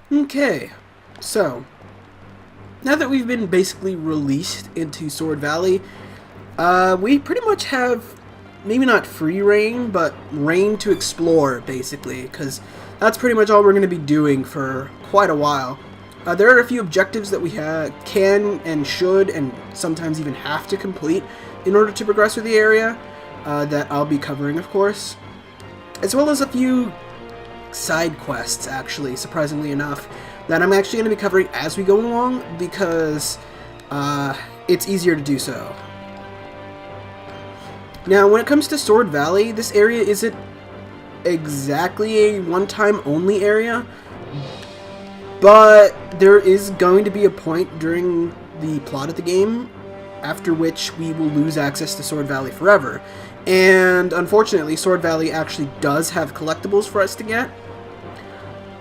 Okay, so now that we've been basically released into Sword Valley, we pretty much have maybe not free reign, but reign to explore, basically, because that's pretty much all we're going to be doing for quite a while. There are a few objectives that we can and should and sometimes even have to complete in order to progress through the area, that I'll be covering, of course, as well as a few side quests, actually, surprisingly enough, that I'm actually going to be covering as we go along, because it's easier to do so. Now, when it comes to Sword Valley, this area isn't exactly a one-time only area, but there is going to be a point during the plot of the game after which we will lose access to Sword Valley forever. And unfortunately, Sword Valley actually does have collectibles for us to get.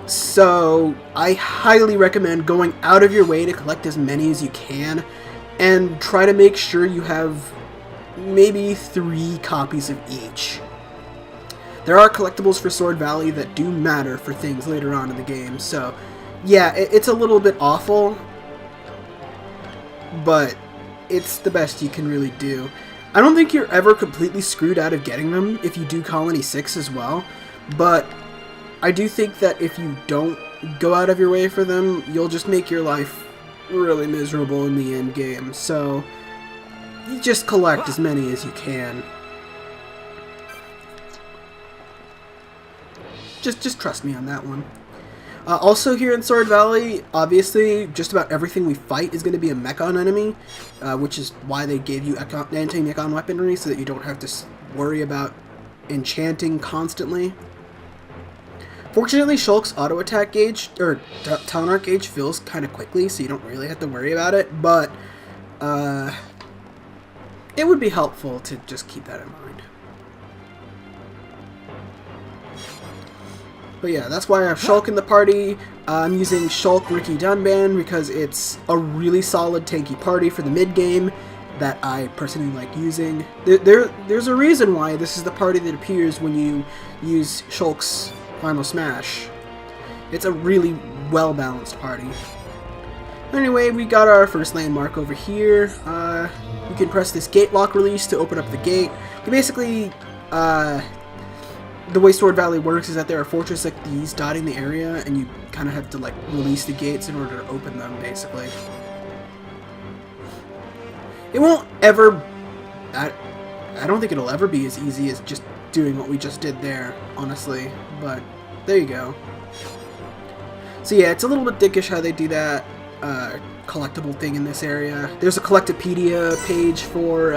So I highly recommend going out of your way to collect as many as you can, and try to make sure you have maybe 3 copies of each. There are collectibles for Sword Valley that do matter for things later on in the game, so yeah, it's a little bit awful, but it's the best you can really do. I don't think you're ever completely screwed out of getting them if you do Colony 6 as well, but I do think that if you don't go out of your way for them, you'll just make your life really miserable in the end game, so you just collect as many as you can. Just trust me on that one. Also here in Sword Valley, obviously, just about everything we fight is going to be a Mechon enemy, which is why they gave you anti-Mechon weaponry, so that you don't have to worry about enchanting constantly. Fortunately, Shulk's auto attack gauge, or talent arc gauge, fills kind of quickly, so you don't really have to worry about it, but it would be helpful to just keep that in mind. But yeah, that's why I have Shulk in the party. I'm using Shulk Ricky Dunban because it's a really solid tanky party for the mid-game that I personally like using. There's a reason why this is the party that appears when you use Shulk's Final Smash. It's a really well-balanced party. Anyway, we got our first landmark over here. You can press this gate lock release to open up the gate. You basically, the way Sword Valley works is that there are fortresses like these dotting the area, and you kind of have to like release the gates in order to open them, basically. It won't ever... I don't think it'll ever be as easy as just doing what we just did there, honestly, but there you go. So yeah, it's a little bit dickish how they do that collectible thing in this area. There's a Collectopedia page for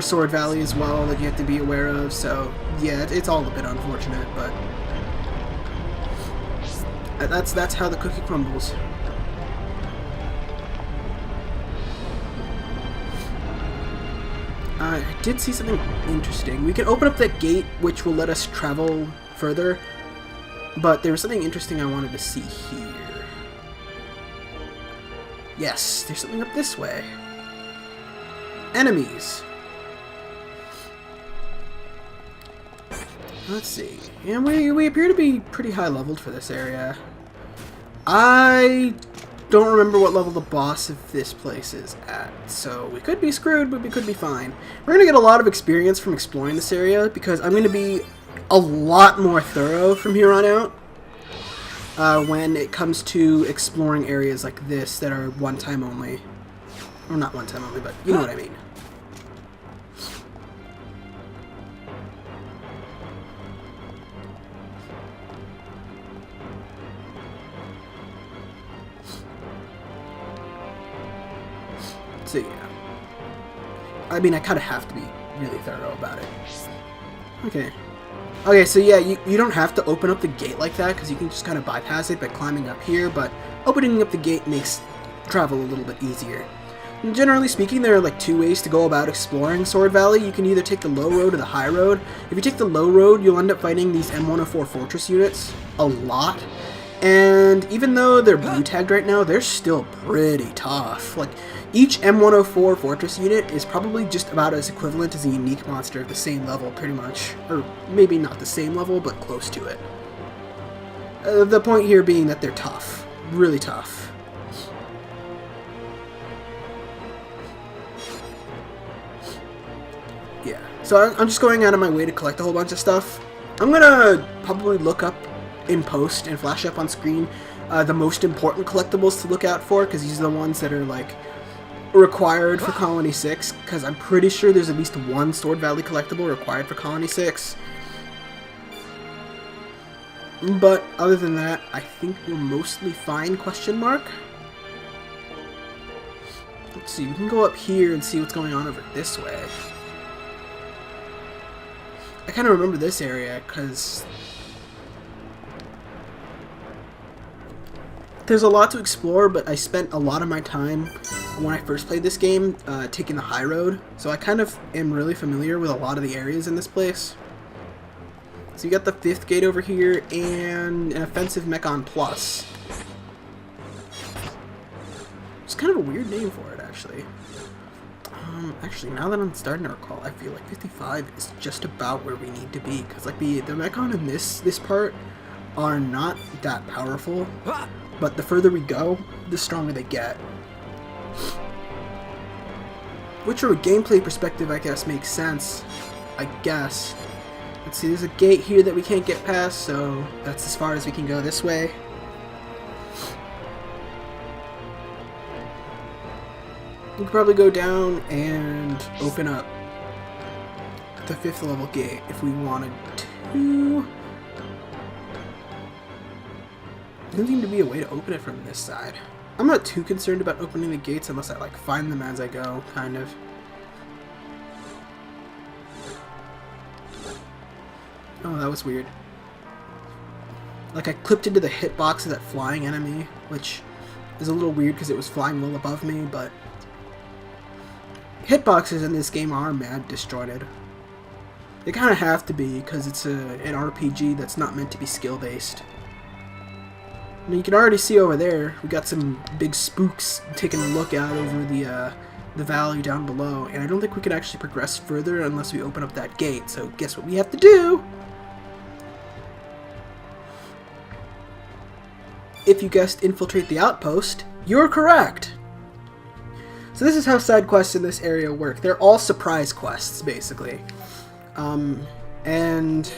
Sword Valley as well that you have to be aware of, so yeah, it's all a bit unfortunate, but that's how the cookie crumbles. I did see something interesting. We can open up that gate, which will let us travel further, but there was something interesting I wanted to see here. Yes, there's something up this way. Enemies. Let's see. And we appear to be pretty high leveled for this area. I don't remember what level the boss of this place is at, so we could be screwed, but we could be fine. We're going to get a lot of experience from exploring this area, because I'm going to be a lot more thorough from here on out when it comes to exploring areas like this that are one time only. Or not one time only, but you know what I mean. So yeah, I mean, I kind of have to be really thorough about it. Okay, so yeah, you don't have to open up the gate like that, because you can just kind of bypass it by climbing up here, but opening up the gate makes travel a little bit easier. And generally speaking, there are like 2 ways to go about exploring Sword Valley. You can either take the low road or the high road. If you take the low road, you'll end up fighting these M104 fortress units a lot. And even though they're blue tagged right now, they're still pretty tough. Like, each M104 fortress unit is probably just about as equivalent as a unique monster of the same level, pretty much. Or maybe not the same level, but close to it. The point here being that they're tough. Really tough. Yeah. So I'm just going out of my way to collect a whole bunch of stuff. I'm gonna probably look up in post and flash up on screen the most important collectibles to look out for, because these are the ones that are like required for Colony 6, because I'm pretty sure there's at least one Sword Valley collectible required for Colony 6. But other than that, I think we're mostly fine, question mark. Let's see, we can go up here and see what's going on over this way. I kind of remember this area because there's a lot to explore, but I spent a lot of my time when I first played this game taking the high road, so I kind of am really familiar with a lot of the areas in this place. So you got the 5th gate over here and an offensive Mechon Plus. It's kind of a weird name for it, actually. Actually, now that I'm starting to recall, I feel like 55 is just about where we need to be, because like the Mechon in this part are not that powerful, but the further we go, the stronger they get. Which from a gameplay perspective, I guess, makes sense. I guess. Let's see, there's a gate here that we can't get past, so that's as far as we can go this way. We could probably go down and open up the 5th level gate if we wanted to. There doesn't seem to be a way to open it from this side. I'm not too concerned about opening the gates unless I like find them as I go, kind of. Oh, that was weird. Like I clipped into the hitbox of that flying enemy, which is a little weird because it was flying well above me, but hitboxes in this game are mad disjointed. They kind of have to be because it's an RPG that's not meant to be skill-based. I mean, you can already see over there, we got some big spooks taking a look out over the valley down below, and I don't think we can actually progress further unless we open up that gate, so guess what we have to do? If you guessed infiltrate the outpost, you're correct! So this is how side quests in this area work. They're all surprise quests, basically. And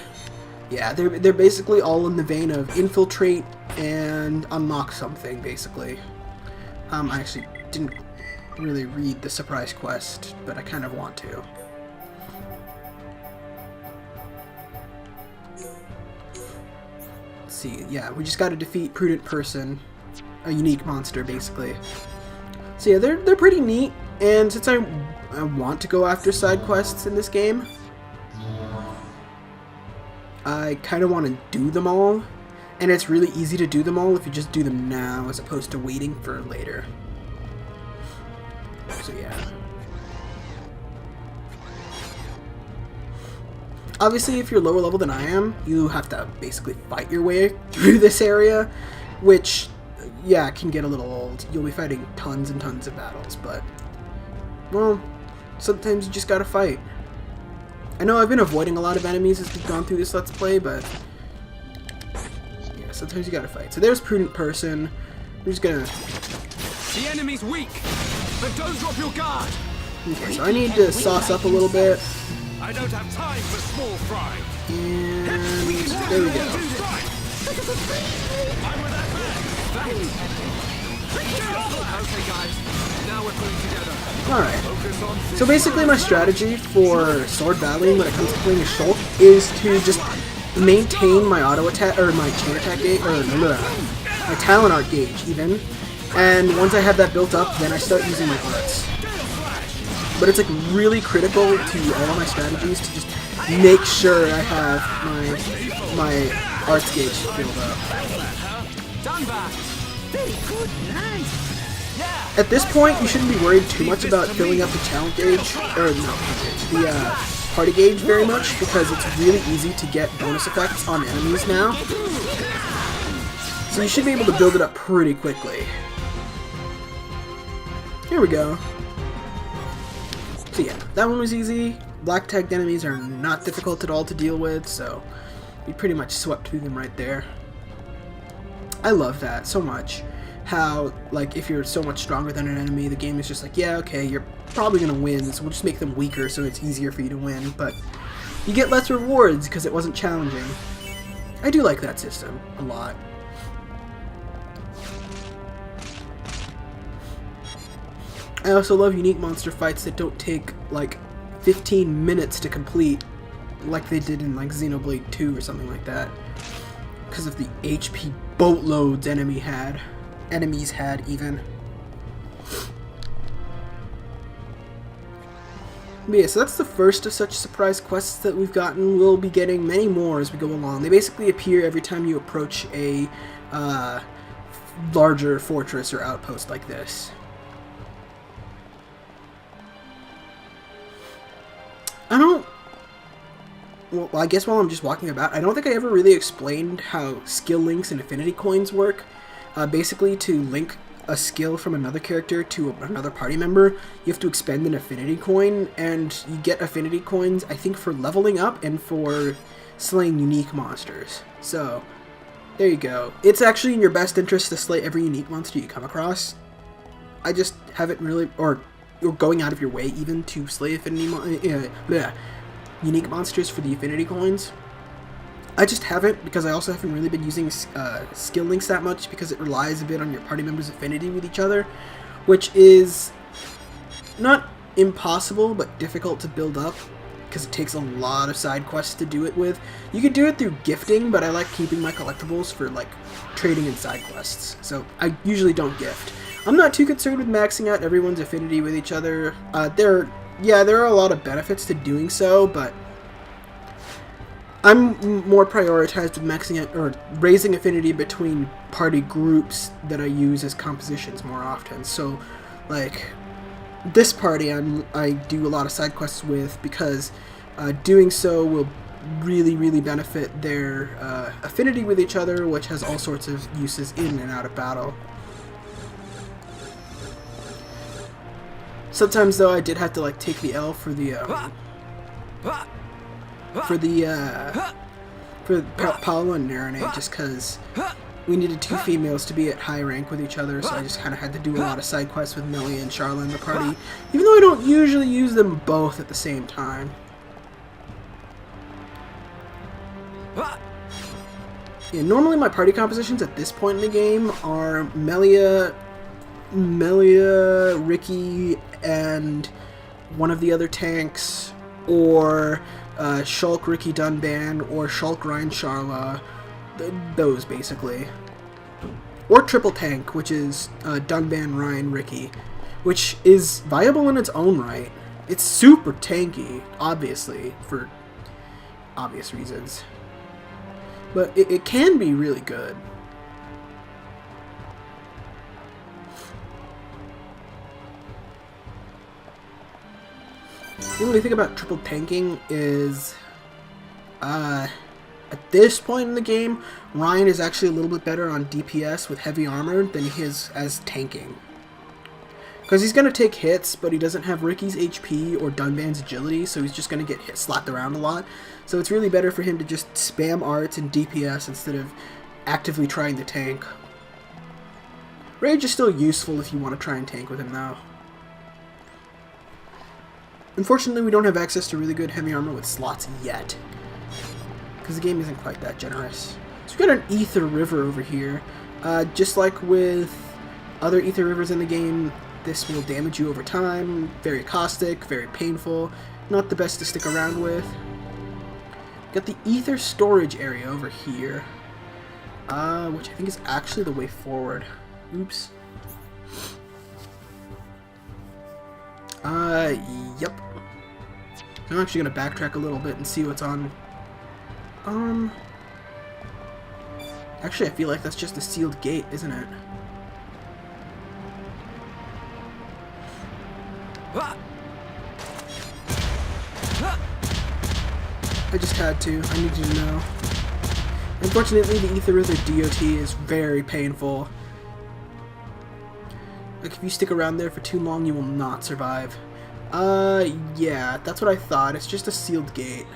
yeah, they're basically all in the vein of infiltrate and unlock something, basically. I actually didn't really read the surprise quest, but I kind of want to. Let's see, yeah, we just got to defeat Prudent Person, a unique monster, basically. So yeah, they're pretty neat, and since I want to go after side quests in this game, I kind of want to do them all, and it's really easy to do them all if you just do them now as opposed to waiting for later. So yeah. Obviously, if you're lower level than I am, you have to basically fight your way through this area, which, yeah, it can get a little old. You'll be fighting tons and tons of battles, but, well, sometimes you just gotta fight. I know I've been avoiding a lot of enemies as we've gone through this Let's Play, but yeah, sometimes you gotta fight. So there's Prudent Person. We're just gonna... The enemy's weak, but don't drop your guard. Okay, so I need to sauce up a little bit. I don't have time for small fry. And there we go. I'm with that man. Okay, guys. Now we're pulling together. Alright. So basically my strategy for Sword Valley when it comes to playing a Shulk is to just maintain my auto attack, or my chain attack gauge, or my talent art gauge even. And once I have that built up, then I start using my arts. But it's like really critical to all of my strategies to just make sure I have my arts gauge filled up. At this point, you shouldn't be worried too much about filling up the talent gauge, or no, the party gauge very much, because it's really easy to get bonus effects on enemies now. So you should be able to build it up pretty quickly. Here we go. So yeah, that one was easy. Black tagged enemies are not difficult at all to deal with, so we pretty much swept through them right there. I love that so much. How, like, if you're so much stronger than an enemy, the game is just like, yeah, okay, you're probably gonna win, so we'll just make them weaker so it's easier for you to win, but you get less rewards because it wasn't challenging. I do like that system a lot. I also love unique monster fights that don't take, like, 15 minutes to complete, like they did in, like, Xenoblade 2 or something like that. Because of the HP boatloads enemies had, even. But yeah, so that's the first of such surprise quests that we've gotten. We'll be getting many more as we go along. They basically appear every time you approach a larger fortress or outpost like this. Well, I guess while I'm just walking about, I don't think I ever really explained how skill links and affinity coins work. Basically, to link a skill from another character to another party member, you have to expend an affinity coin, and you get affinity coins, I think, for leveling up and for slaying unique monsters. So, there you go. It's actually in your best interest to slay every unique monster you come across. I just haven't really, or you're going out of your way even to slay unique monsters for the affinity coins. I just haven't, because I also haven't really been using skill links that much, because it relies a bit on your party members' affinity with each other, which is not impossible, but difficult to build up, because it takes a lot of side quests to do it with. You could do it through gifting, but I like keeping my collectibles for, like, trading and side quests, so I usually don't gift. I'm not too concerned with maxing out everyone's affinity with each other. There are a lot of benefits to doing so, but I'm more prioritized with maxing out or raising affinity between party groups that I use as compositions more often. So, like, this party I do a lot of side quests with, because doing so will really benefit their affinity with each other, which has all sorts of uses in and out of battle. Sometimes, though, I did have to, like, take the L for the Paolo and Narinate, just because we needed two females to be at high rank with each other, so I just kind of had to do a lot of side quests with Melia and Charla in the party, even though I don't usually use them both at the same time. Yeah, normally my party compositions at this point in the game are Melia, Ricky, and one of the other tanks, or Shulk, Ricky, Dunban, or Shulk, Ryan, Charla. Those, basically. Or triple tank, which is Dunban, Ryan, Ricky, which is viable in its own right. It's super tanky, obviously, for obvious reasons. But it can be really good. The only thing about triple tanking is, at this point in the game, Ryan is actually a little bit better on DPS with heavy armor than he is as tanking. Because he's going to take hits, but he doesn't have Ricky's HP or Dunban's agility, so he's just going to get slapped around a lot. So it's really better for him to just spam arts and DPS instead of actively trying to tank. Rage is still useful if you want to try and tank with him, though. Unfortunately, we don't have access to really good heavy armor with slots yet, because the game isn't quite that generous. So we've got an Ether River over here. Just like with other Ether Rivers in the game, this will damage you over time. Very caustic, very painful. Not the best to stick around with. Got the Ether Storage area over here, which I think is actually the way forward. Oops. Yep. I'm actually gonna backtrack a little bit and see what's on. Actually, I feel like that's just a sealed gate, isn't it? I just had to. I need you to know. Unfortunately, the Ether River DOT is very painful. Like, if you stick around there for too long, you will not survive. Yeah, that's what I thought. It's just a sealed gate.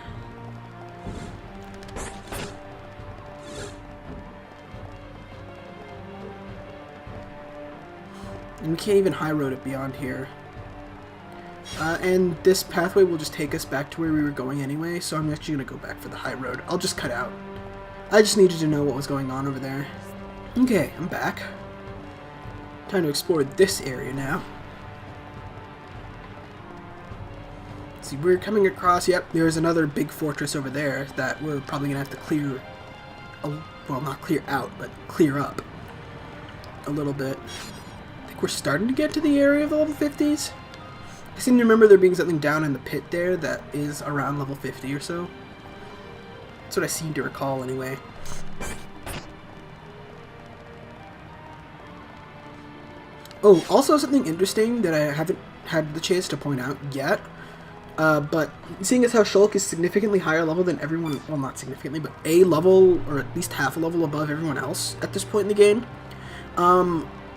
And we can't even high road it beyond here. And this pathway will just take us back to where we were going anyway, so I'm actually going to go back for the high road. I'll just cut out. I just needed to know what was going on over there. Okay, I'm back. Time to explore this area now. See, we're coming across, yep, there's another big fortress over there that we're probably going to have to clear, well, not clear out, but clear up a little bit. I think we're starting to get to the area of the level 50s. I seem to remember there being something down in the pit there that is around level 50 or so. That's what I seem to recall anyway. Oh, also something interesting that I haven't had the chance to point out yet. But seeing as how Shulk is significantly higher level than everyone, well, not significantly, but a level, or at least half a level above everyone else at this point in the game,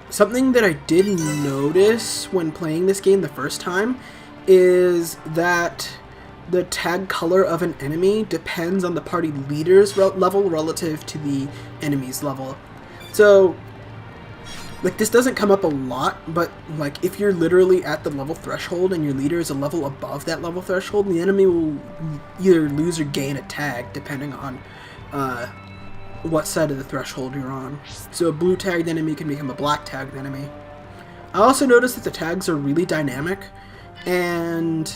something that I did notice when playing this game the first time is that the tag color of an enemy depends on the party leader's level relative to the enemy's level. So, like, this doesn't come up a lot, but, like, if you're literally at the level threshold and your leader is a level above that level threshold, the enemy will either lose or gain a tag, depending on what side of the threshold you're on. So a blue tagged enemy can become a black tagged enemy. I also noticed that the tags are really dynamic, and,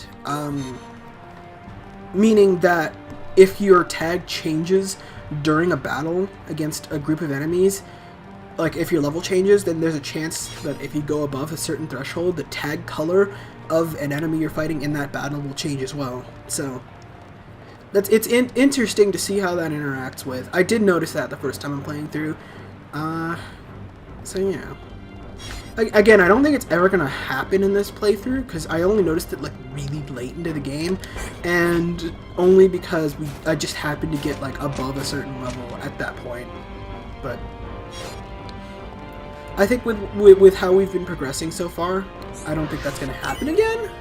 meaning that if your tag changes during a battle against a group of enemies, like if your level changes, then there's a chance that if you go above a certain threshold, the tag color of an enemy you're fighting in that battle will change as well. So it's interesting to see how that interacts with. I did notice that the first time I'm playing through. So yeah. Again, I don't think it's ever gonna happen in this playthrough because I only noticed it like really late into the game, and only because I just happened to get like above a certain level at that point. But I think with how we've been progressing so far, I don't think that's going to happen again.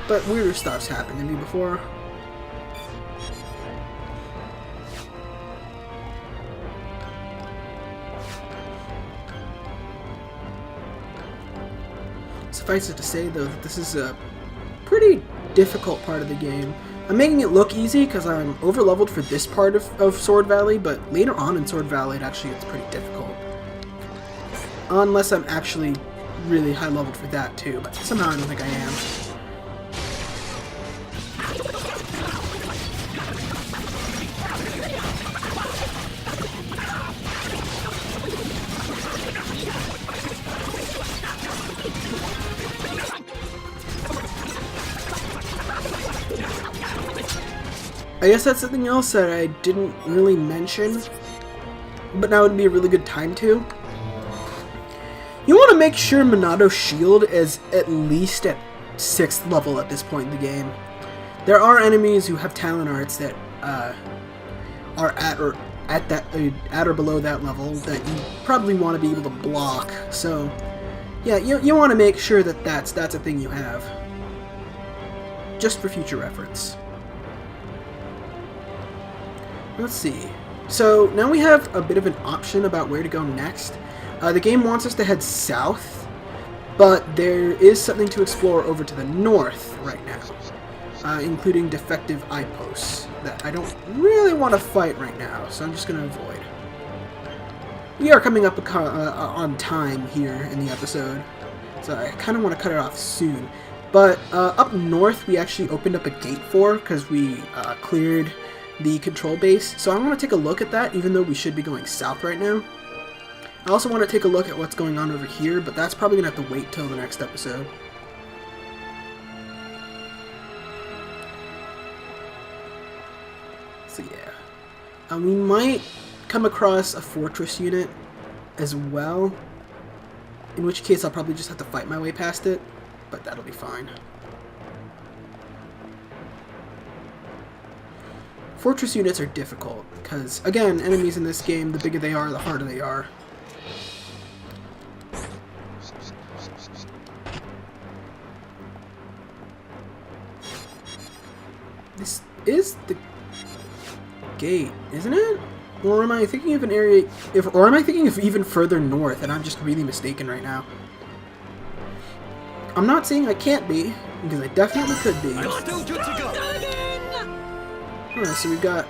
But weirder stuff's happened to me before. Suffice it to say, though, that this is a pretty difficult part of the game. I'm making it look easy because I'm over-leveled for this part of Sword Valley, but later on in Sword Valley it actually gets pretty difficult. Unless I'm actually really high leveled for that too, but somehow I don't think I am. I guess that's something else that I didn't really mention, but now would be a really good time to. You want to make sure Monato's shield is at least at 6th level at this point in the game. There are enemies who have talent arts that are at or below that level that you probably want to be able to block. So, yeah, you want to make sure that that's a thing you have, just for future reference. Let's see. So now we have a bit of an option about where to go next. The game wants us to head south, but there is something to explore over to the north right now, including defective eye posts that I don't really want to fight right now, so I'm just going to avoid. We are coming up on time here in the episode, so I kind of want to cut it off soon. But up north we actually opened up a gate for because we cleared the control base, so I want to take a look at that even though we should be going south right now. I also want to take a look at what's going on over here, but that's probably going to have to wait till the next episode. So yeah. We might come across a fortress unit as well, in which case I'll probably just have to fight my way past it, but that'll be fine. Fortress units are difficult, because, again, enemies in this game, the bigger they are, the harder they are. This is the gate, isn't it? Or am I thinking of an area... or am I thinking of even further north, and I'm just really mistaken right now? I'm not saying I can't be, because I definitely could be. Alright, so we've got...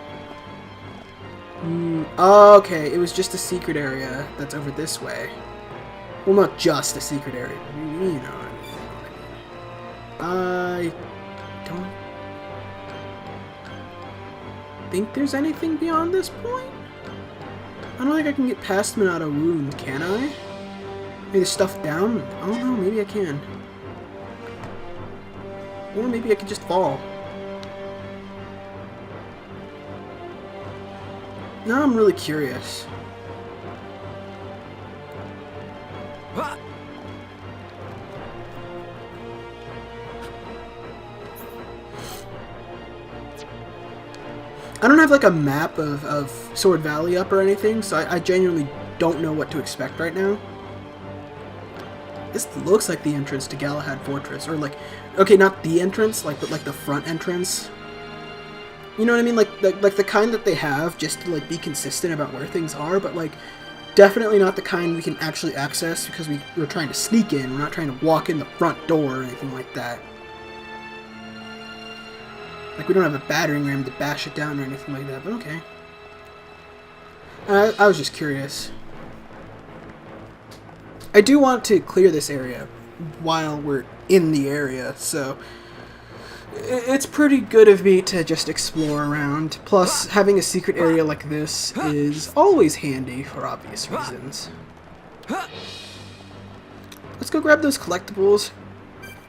okay, it was just a secret area that's over this way. Well, not just a secret area, but you know. I don't think there's anything beyond this point. I don't think I can get past him without a wound, can I? Maybe the stuff down? I don't know, maybe I can. Or maybe I could just fall. Now I'm really curious. I don't have like a map of Sword Valley up or anything, so I genuinely don't know what to expect right now. This looks like the entrance to Galahad Fortress, or like, okay, not the entrance, like, but like the front entrance. You know what I mean? Like the kind that they have just to like be consistent about where things are, but like definitely not the kind we can actually access because we're trying to sneak in. We're not trying to walk in the front door or anything like that. Like, we don't have a battering ram to bash it down or anything like that, but okay. I was just curious. I do want to clear this area while we're in the area, so it's pretty good of me to just explore around. Plus, having a secret area like this is always handy for obvious reasons. Let's go grab those collectibles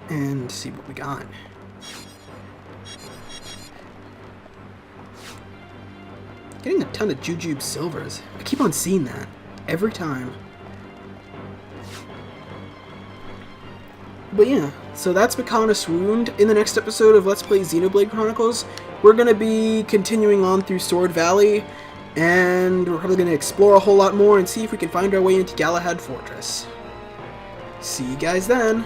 and see what we got. Getting a ton of Jujube Silvers. I keep on seeing that. Every time. But yeah, so that's Mechonis Wound. In the next episode of Let's Play Xenoblade Chronicles, we're going to be continuing on through Sword Valley, and we're probably going to explore a whole lot more and see if we can find our way into Galahad Fortress. See you guys then!